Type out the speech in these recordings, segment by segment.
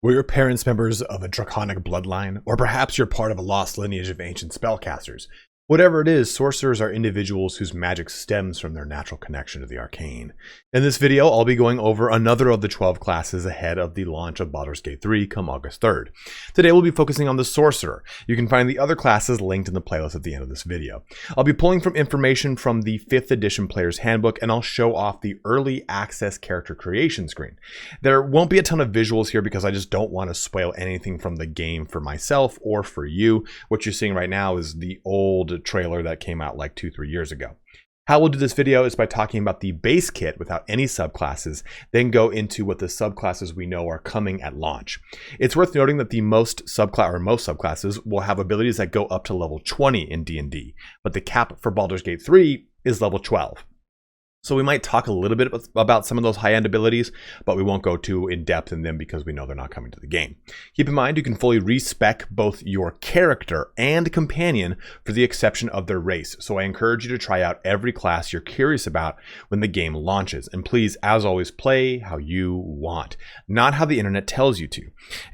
Were your parents members of a Draconic bloodline, or perhaps you're part of a lost lineage of ancient spellcasters? Whatever it is, sorcerers are individuals whose magic stems from their natural connection to the arcane. In this video, I'll be going over another of the 12 classes ahead of the launch of Baldur's Gate 3 come August 3rd. Today we'll be focusing on the Sorcerer. You can find the other classes linked in the playlist at the end of this video. I'll be pulling from information from the 5th edition Player's Handbook, and I'll show off the early access character creation screen. There won't be a ton of visuals here because I just don't want to spoil anything from the game for myself or for you. What you're seeing right now is the old trailer that came out like 2-3 years ago. How we'll do this video is by talking about the base kit without any subclasses, then go into what the subclasses we know are coming at launch. It's worth noting that most subclasses will have abilities that go up to level 20 in D&D, but the cap for Baldur's Gate 3 is level 12. So we might talk a little bit about some of those high-end abilities, but we won't go too in-depth in them because we know they're not coming to the game. Keep in mind, you can fully respec both your character and companion for the exception of their race. So I encourage you to try out every class you're curious about when the game launches. And please, as always, play how you want, not how the internet tells you to.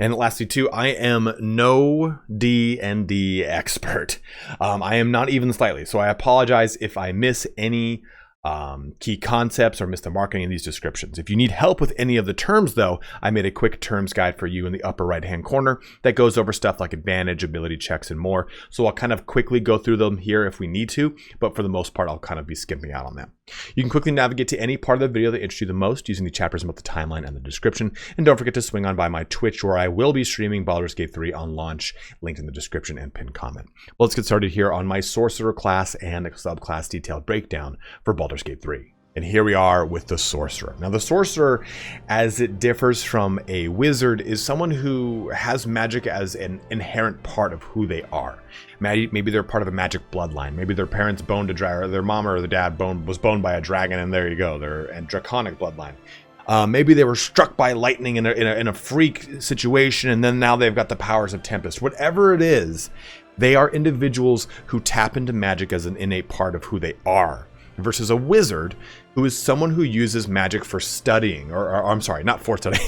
And lastly, too, I am no D&D expert. I am not even slightly. So I apologize if I miss any key concepts or miss the marking in these descriptions. If you need help with any of the terms, though, I made a quick terms guide for you in the upper right-hand corner that goes over stuff like advantage, ability checks, and more. So I'll kind of quickly go through them here if we need to, but for the most part, I'll kind of be skipping out on them. You can quickly navigate to any part of the video that interests you the most using the chapters about the timeline and the description. And don't forget to swing on by my Twitch, where I will be streaming Baldur's Gate 3 on launch, linked in the description and pinned comment. Well, let's get started here on my Sorcerer class and subclass detailed breakdown for Baldur's Gate 3. And here we are with the Sorcerer. Now, the Sorcerer, as it differs from a wizard, is someone who has magic as an inherent part of who they are. Maybe they're part of a magic bloodline. Maybe their parents boned a dragon, or their mom or their dad was boned by a dragon, and there you go, they're a Draconic bloodline. Maybe they were struck by lightning in a freak situation, and then now they've got the powers of Tempest. Whatever it is, they are individuals who tap into magic as an innate part of who they are. Versus a wizard, who is someone who uses magic for studying, or I'm sorry, not for studying.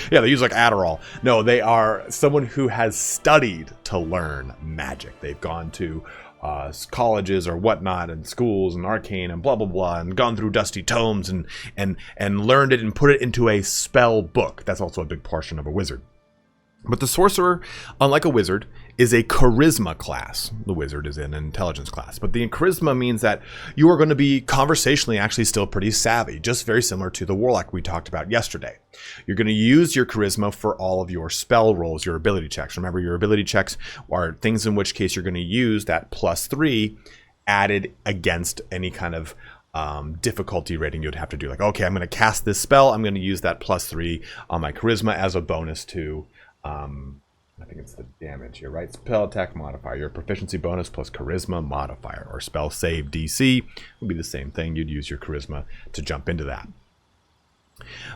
Yeah, they use like Adderall. No, they are someone who has studied to learn magic. They've gone to colleges or whatnot, and schools and arcane and blah blah blah, and gone through dusty tomes and learned it and put it into a spell book. That's also a big portion of a wizard. But the Sorcerer, unlike a wizard, is a charisma class. The wizard is an intelligence class. But the charisma means that you are going to be conversationally actually still pretty savvy, just very similar to the warlock we talked about yesterday. You're going to use your charisma for all of your spell rolls, your ability checks. Remember, your ability checks are things in which case you're going to use that +3 added against any kind of difficulty rating you'd have to do. Like, okay, I'm going to cast this spell. I'm going to use that +3 on my charisma as a bonus to I think it's the damage here, right? Spell attack modifier, your proficiency bonus plus charisma modifier, or spell save DC would be the same thing. You'd use your charisma to jump into that.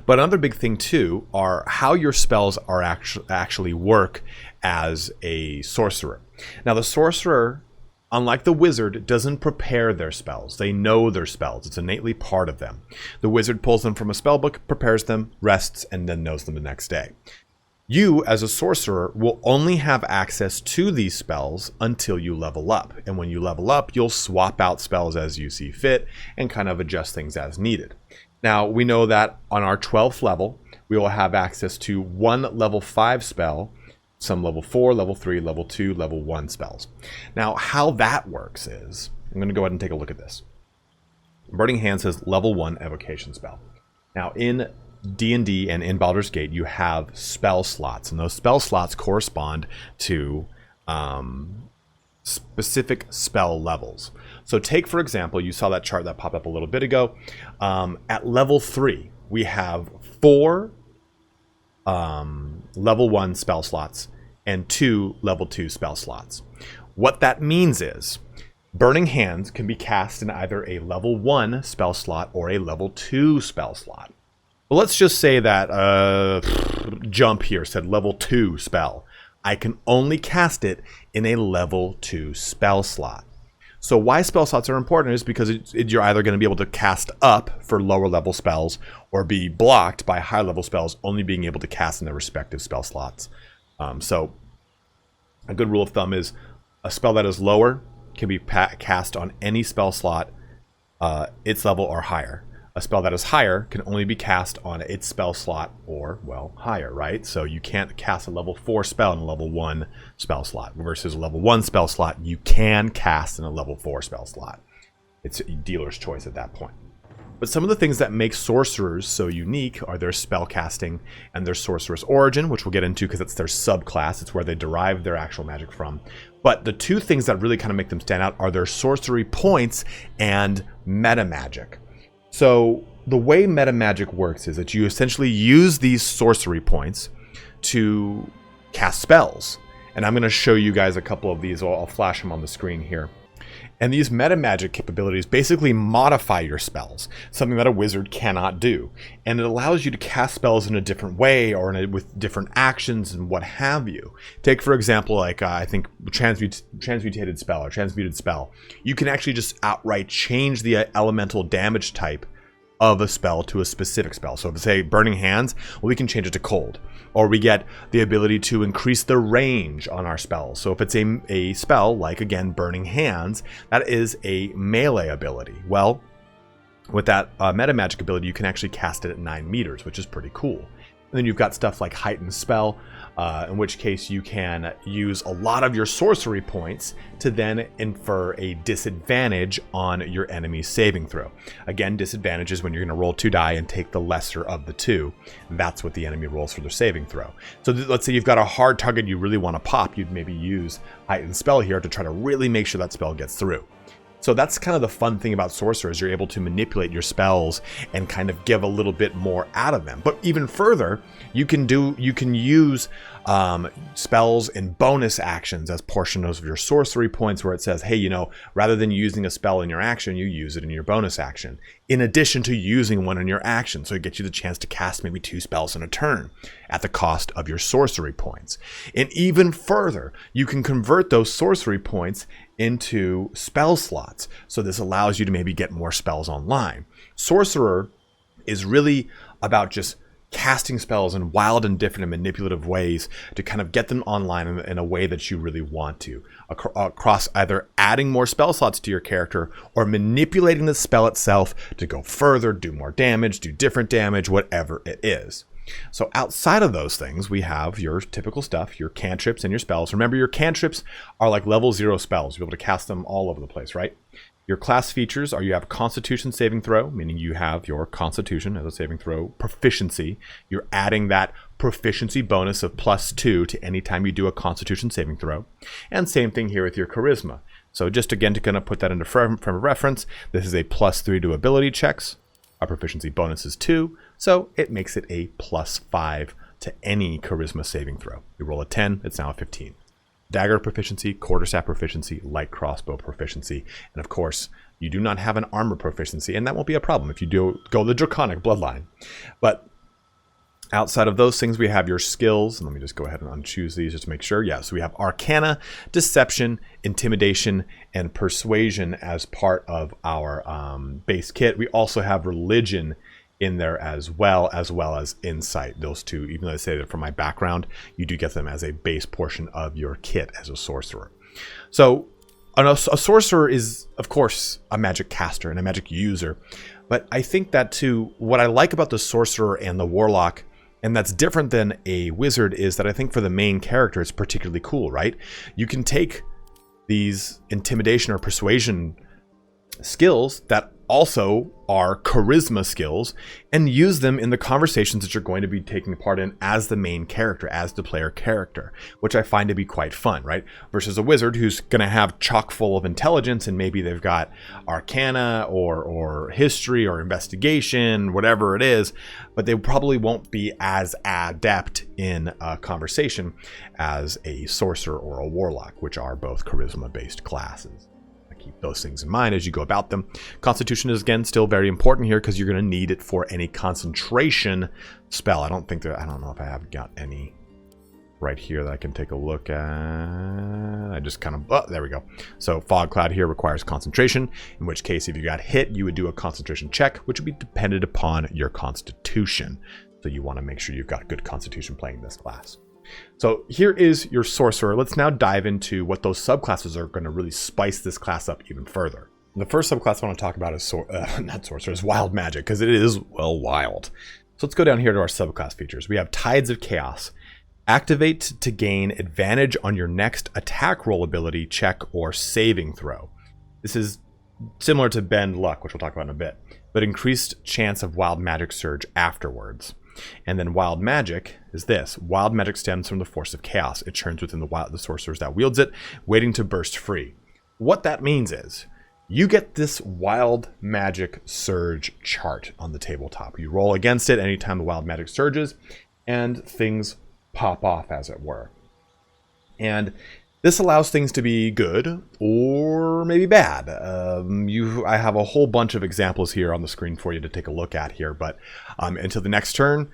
But another big thing too are how your spells are actually work as a sorcerer. Now, the sorcerer, unlike the wizard, doesn't prepare their spells. They know their spells. It's innately part of them. The wizard pulls them from a spell book, prepares them, rests, and then knows them the next day. You, as a sorcerer, will only have access to these spells until you level up. And when you level up, you'll swap out spells as you see fit and kind of adjust things as needed. Now, we know that on our 12th level, we will have access to one level 5 spell, some level 4, level 3, level 2, level 1 spells. Now, how that works is, I'm going to go ahead and take a look at this. Burning Hand says level 1 evocation spell. Now, in D&D and in Baldur's Gate, you have spell slots, and those spell slots correspond to specific spell levels. So take, for example, you saw that chart that popped up a little bit ago. At level 3, we have 4 level 1 spell slots and 2 level 2 spell slots. What that means is Burning Hands can be cast in either a level 1 spell slot or a level 2 spell slot. Well, let's just say that Jump here said level 2 spell. I can only cast it in a level 2 spell slot. So why spell slots are important is because you're either going to be able to cast up for lower level spells or be blocked by high level spells, only being able to cast in their respective spell slots. So a good rule of thumb is a spell that is lower can be cast on any spell slot its level or higher. A spell that is higher can only be cast on its spell slot or, well, higher, right? So you can't cast a level 4 spell in a level 1 spell slot versus a level 1 spell slot you can cast in a level 4 spell slot. It's a dealer's choice at that point. But some of the things that make sorcerers so unique are their spell casting and their sorcerer's origin, which we'll get into because it's their subclass. It's where they derive their actual magic from. But the two things that really kind of make them stand out are their sorcery points and meta magic. So the way meta magic works is that you essentially use these sorcery points to cast spells. And I'm going to show you guys a couple of these. I'll flash them on the screen here. And these meta magic capabilities basically modify your spells, something that a wizard cannot do. And it allows you to cast spells in a different way or with different actions and what have you. Take, for example, like I think transmutated spell or transmuted spell. You can actually just outright change the elemental damage type of a spell to a specific spell. So if it's, say, Burning Hands, well, we can change it to cold. Or we get the ability to increase the range on our spells. So if it's a spell, like, again, Burning Hands, that is a melee ability. Well, with that meta magic ability, you can actually cast it at 9 meters, which is pretty cool. And then you've got stuff like Heightened Spell, in which case you can use a lot of your sorcery points to then infer a disadvantage on your enemy's saving throw. Again, disadvantage is when you're going to roll 2 die and take the lesser of the 2. That's what the enemy rolls for their saving throw. So let's say you've got a hard target you really want to pop. You'd maybe use Heightened Spell here to try to really make sure that spell gets through. So that's kind of the fun thing about sorcerers. You're able to manipulate your spells and kind of give a little bit more out of them. But even further, you can use spells and bonus actions as portions of your sorcery points, where it says, hey, rather than using a spell in your action, you use it in your bonus action, in addition to using one in your action. So it gets you the chance to cast maybe 2 spells in a turn at the cost of your sorcery points. And even further, you can convert those sorcery points into spell slots. So this allows you to maybe get more spells online. Sorcerer is really about just casting spells in wild and different and manipulative ways to kind of get them online in a way that you really want to, across either adding more spell slots to your character or manipulating the spell itself to go further, do more damage, do different damage, whatever it is. So outside of those things, we have your typical stuff, your cantrips and your spells. Remember, your cantrips are like level 0 spells. You'll be able to cast them all over the place, right? Your class features are you have Constitution saving throw, meaning you have your Constitution as a saving throw proficiency. You're adding that proficiency bonus of +2 to any time you do a Constitution saving throw. And same thing here with your Charisma. So just again to kind of put that into frame of reference, this is a +3 to ability checks. Our proficiency bonus is 2, so it makes it a +5 to any Charisma saving throw. You roll a 10, it's now a 15. Dagger proficiency, quarterstaff proficiency, light crossbow proficiency, and of course, you do not have an armor proficiency, and that won't be a problem if you do go the Draconic Bloodline. But outside of those things, we have your skills, and let me just go ahead and unchoose these just to make sure. Yeah, so we have Arcana, Deception, Intimidation, and Persuasion as part of our base kit. We also have Religion in there as well as Insight. Those two, even though I say that from my background, you do get them as a base portion of your kit as a sorcerer. So a sorcerer is, of course, a magic caster and a magic user. But I think that too, what I like about the sorcerer and the warlock, and that's different than a wizard, is that I think for the main character, it's particularly cool, right? You can take these intimidation or persuasion skills that also are charisma skills and use them in the conversations that you're going to be taking part in as the main character, as the player character, which I find to be quite fun, right? Versus a wizard who's going to have chock full of intelligence and maybe they've got arcana or history or investigation, whatever it is, but they probably won't be as adept in a conversation as a sorcerer or a warlock, which are both charisma-based classes. Keep those things in mind as you go about them. Constitution is, again, still very important here because you're going to need it for any concentration spell. I don't know if I have got any right here that I can take a look at. I just kind of, oh, there we go. So fog cloud here requires concentration, in which case if you got hit, you would do a concentration check, which would be dependent upon your constitution. So you want to make sure you've got good constitution playing this class. So here is your sorcerer. Let's now dive into what those subclasses are going to really spice this class up even further. The first subclass I want to talk about is not sorcerer, is wild magic, because it is, well, wild. So let's go down here to our subclass features. We have Tides of Chaos. Activate to gain advantage on your next attack roll ability, check, or saving throw. This is similar to Bend Luck, which we'll talk about in a bit, but increased chance of wild magic surge afterwards. And then wild magic is this. Wild magic stems from the force of chaos. It churns within the sorcerers that wields it, waiting to burst free. What that means is you get this wild magic surge chart on the tabletop. You roll against it anytime the wild magic surges, and things pop off, as it were. And this allows things to be good or maybe bad. I have a whole bunch of examples here on the screen for you to take a look at here, but until the next turn,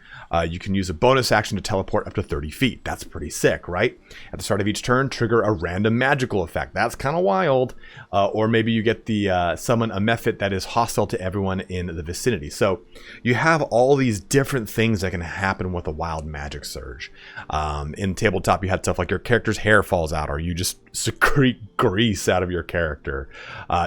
you can use a bonus action to teleport up to 30 feet. That's pretty sick, right? At the start of each turn, trigger a random magical effect. That's kind of wild. Or maybe you get the summon a mephit that is hostile to everyone in the vicinity. So you have all these different things that can happen with a wild magic surge. In tabletop, you had stuff like your character's hair falls out, or you just secrete grease out of your character.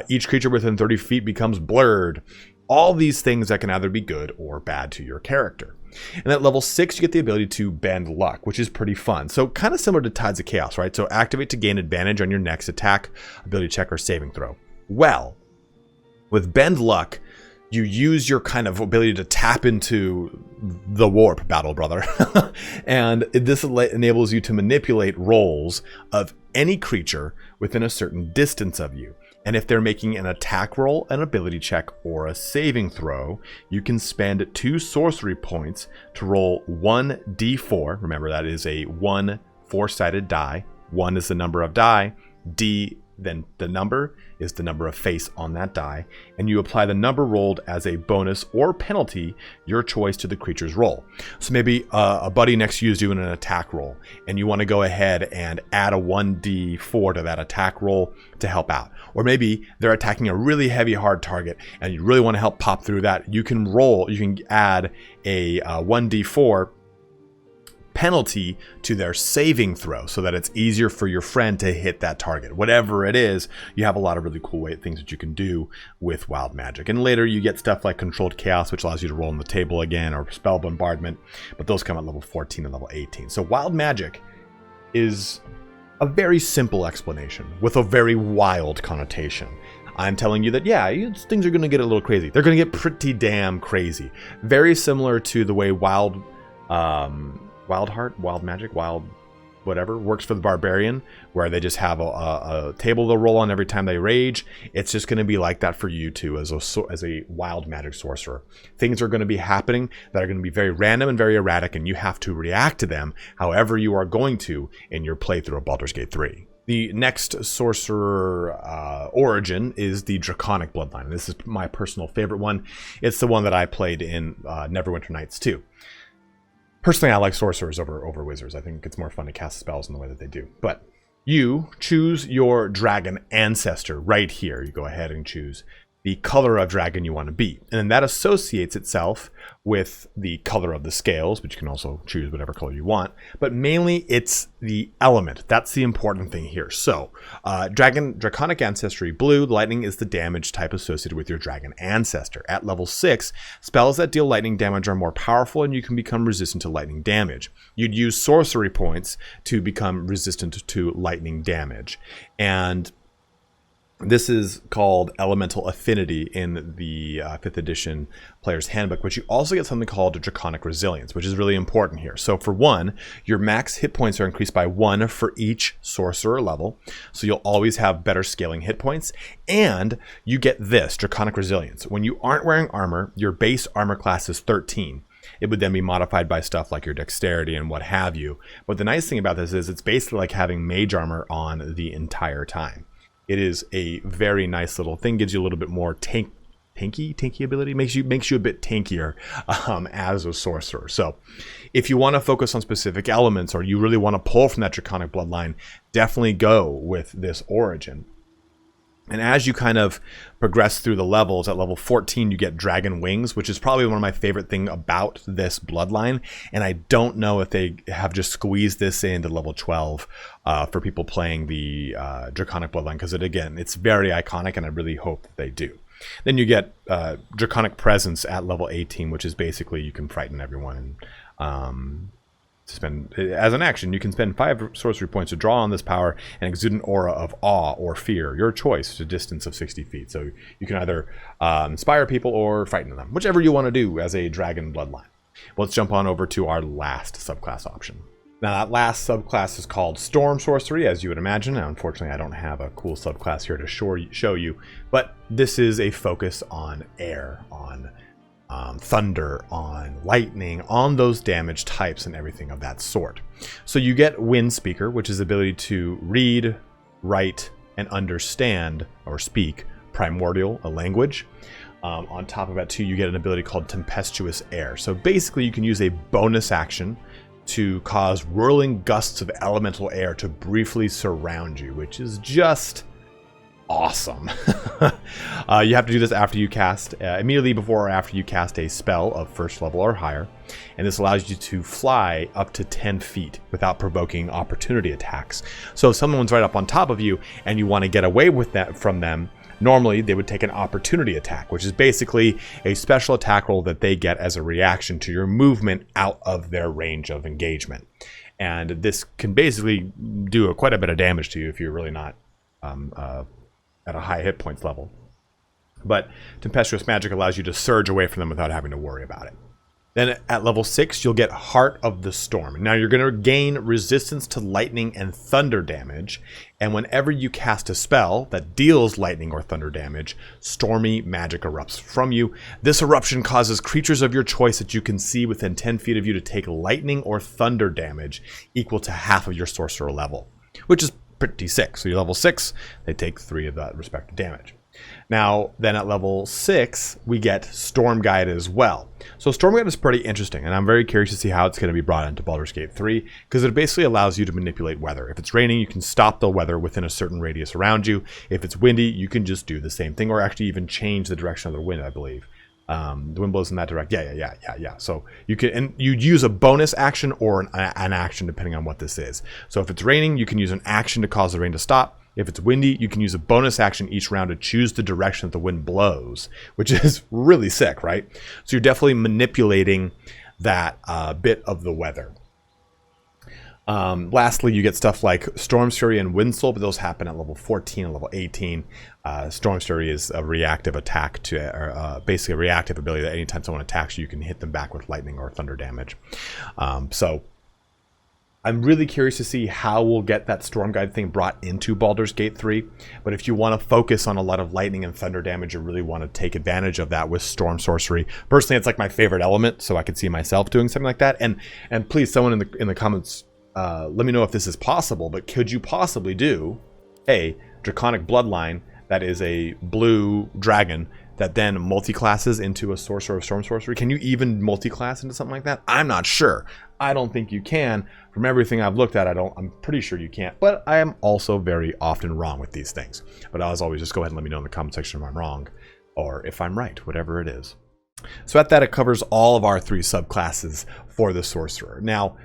Each creature within 30 feet becomes blurred. All these things that can either be good or bad to your character. And at level 6, you get the ability to Bend Luck, which is pretty fun. So kind of similar to Tides of Chaos, right? So activate to gain advantage on your next attack, ability check, or saving throw. Well, with Bend Luck, you use your kind of ability to tap into the warp, battle brother. And this enables you to manipulate rolls of any creature within a certain distance of you. And if they're making an attack roll, an ability check, or a saving throw, you can spend 2 sorcery points to roll 1d4. Remember, that is a 1 4-sided die. 1 is the number of die. D, then the number is the number of face on that die, and you apply the number rolled as a bonus or penalty, your choice, to the creature's roll. So maybe a buddy next to you is doing an attack roll, and you want to go ahead and add a 1d4 to that attack roll to help out. Or maybe they're attacking a really heavy hard target, and you really want to help pop through that. You can add a 1d4 penalty to their saving throw so that it's easier for your friend to hit that target. Whatever it is, you have a lot of really cool things that you can do with wild magic. And later you get stuff like Controlled Chaos, which allows you to roll on the table again, or Spell Bombardment, but those come at level 14 and level 18. So wild magic is a very simple explanation with a very wild connotation. I'm telling you that, yeah, things are going to get a little crazy. They're going to get pretty damn crazy. Very similar to the way Wild Heart, Wild Magic, Wild whatever works for the Barbarian, where they just have a table to roll on every time they rage. It's just going to be like that for you too as a Wild Magic Sorcerer. Things are going to be happening that are going to be very random and very erratic, and you have to react to them however you are going to in your playthrough of Baldur's Gate 3. The next sorcerer origin is the Draconic Bloodline. This is my personal favorite one. It's the one that I played in Neverwinter Nights too. Personally, I like sorcerers over wizards. I think it's more fun to cast spells in the way that they do. But you choose your dragon ancestor right here. You go ahead and choose the color of dragon you want to be. And then that associates itself with the color of the scales, but you can also choose whatever color you want. But mainly it's the element. That's the important thing here. So Draconic Ancestry Blue, lightning is the damage type associated with your dragon ancestor. At level 6, spells that deal lightning damage are more powerful, and you can become resistant to lightning damage. You'd use sorcery points to become resistant to lightning damage. And this is called Elemental Affinity in the 5th edition Player's Handbook, but you also get something called Draconic Resilience, which is really important here. So for 1, your max hit points are increased by 1 for each sorcerer level, so you'll always have better scaling hit points, and you get this, Draconic Resilience. When you aren't wearing armor, your base armor class is 13. It would then be modified by stuff like your dexterity and what have you. But the nice thing about this is it's basically like having mage armor on the entire time. It is a very nice little thing, gives you a little bit more tank tanky ability, makes you a bit tankier as a sorcerer. So if you want to focus on specific elements, or you really want to pull from that Draconic bloodline, definitely go with this origin. And as you kind of progress through the levels, at level 14 you get Dragon Wings, which is probably one of my favorite things about this bloodline. And I don't know if they have just squeezed this into level 12 for people playing the Draconic bloodline, because it's very iconic, and I really hope that they do. Then you get Draconic Presence at level 18, which is basically you can frighten everyone. Spend as an action, you can spend 5 sorcery points to draw on this power and exude an aura of awe or fear, your choice, to a distance of 60 feet. So you can either inspire people or frighten them, whichever you want to do as a dragon bloodline. Let's jump on over to our last subclass option. Now, that last subclass is called Storm Sorcery, as you would imagine. Now, unfortunately, I don't have a cool subclass here to show you, but this is a focus on air, on thunder, on lightning, on those damage types and everything of that sort. So you get Wind Speaker, which is the ability to read, write, and understand or speak primordial, a language. On top of that too, you get an ability called Tempestuous Air. So basically you can use a bonus action to cause whirling gusts of elemental air to briefly surround you, which is just awesome. You have to do this after you cast, immediately before or after you cast a spell of first level or higher, and this allows you to fly up to 10 feet without provoking opportunity attacks. So if someone's right up on top of you and you want to get away with that from them, normally they would take an opportunity attack, which is basically a special attack roll that they get as a reaction to your movement out of their range of engagement. And this can basically do quite a bit of damage to you if you're really not at a high hit points level. But Tempestuous Magic allows you to surge away from them without having to worry about it. Then at level 6, you'll get Heart of the Storm. Now you're going to gain resistance to lightning and thunder damage, and whenever you cast a spell that deals lightning or thunder damage, stormy magic erupts from you. This eruption causes creatures of your choice that you can see within 10 feet of you to take lightning or thunder damage equal to half of your sorcerer level, which is pretty sick. So you're level 6, they take 3 of that respective damage. Now, then at level 6, we get Storm Guide as well. So Storm Guide is pretty interesting, and I'm very curious to see how it's going to be brought into Baldur's Gate 3, because it basically allows you to manipulate weather. If it's raining, you can stop the weather within a certain radius around you. If it's windy, you can just do the same thing, or actually even change the direction of the wind, I believe. The wind blows in that direction. Yeah. So you can, and you use a bonus action or an action depending on what this is. So if it's raining, you can use an action to cause the rain to stop. If it's windy, you can use a bonus action each round to choose the direction that the wind blows, which is really sick, right? So you're definitely manipulating that bit of the weather. Lastly, you get stuff like Storm Fury and Wind Soul, but those happen at level 14 and level 18. Storm Fury is a reactive attack to, basically a reactive ability that anytime someone attacks you, you can hit them back with lightning or thunder damage. So I'm really curious to see how we'll get that Storm Guide thing brought into Baldur's Gate 3. But if you want to focus on a lot of lightning and thunder damage, you really want to take advantage of that with Storm Sorcery. Personally, it's like my favorite element, so I could see myself doing something like that. And please, someone in the comments, let me know if this is possible. But could you possibly do a Draconic Bloodline that is a blue dragon that then multi-classes into a Sorcerer of Storm Sorcery? Can you even multi-class into something like that? I'm not sure. I don't think you can. From everything I've looked at, I'm pretty sure you can't. But I am also very often wrong with these things. But as always, just go ahead and let me know in the comment section if I'm wrong, or if I'm right, whatever it is. So at that, it covers all of our 3 subclasses for the Sorcerer. Now,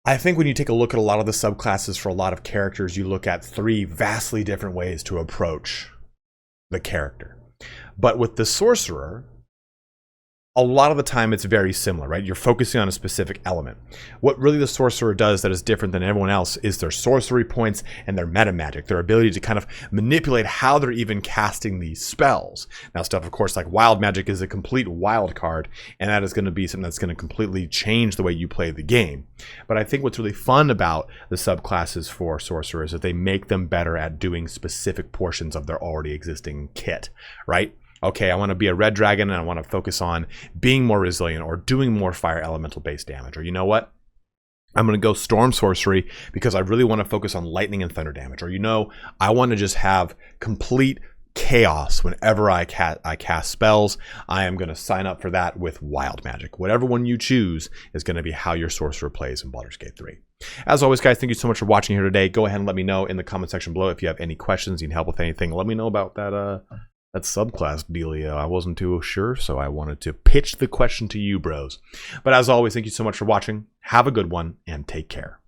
I think when you take a look at a lot of the subclasses for a lot of characters, you look at 3 vastly different ways to approach the character. But with the Sorcerer, a lot of the time it's very similar, right? You're focusing on a specific element. What really the Sorcerer does that is different than everyone else is their sorcery points and their meta magic, their ability to kind of manipulate how they're even casting these spells. Now, stuff, of course, like wild magic is a complete wild card, and that is going to be something that's going to completely change the way you play the game. But I think what's really fun about the subclasses for Sorcerer is that they make them better at doing specific portions of their already existing kit, right? Okay, I want to be a red dragon and I want to focus on being more resilient or doing more fire elemental based damage. Or you know what? I'm going to go Storm Sorcery because I really want to focus on lightning and thunder damage. Or I want to just have complete chaos whenever I cast spells. I am going to sign up for that with Wild Magic. Whatever one you choose is going to be how your sorcerer plays in Baldur's Gate 3. As always, guys, thank you so much for watching here today. Go ahead and let me know in the comment section below if you have any questions, you need help with anything. Let me know about that subclass dealio. I wasn't too sure, so I wanted to pitch the question to you, bros. But as always, thank you so much for watching. Have a good one, and take care.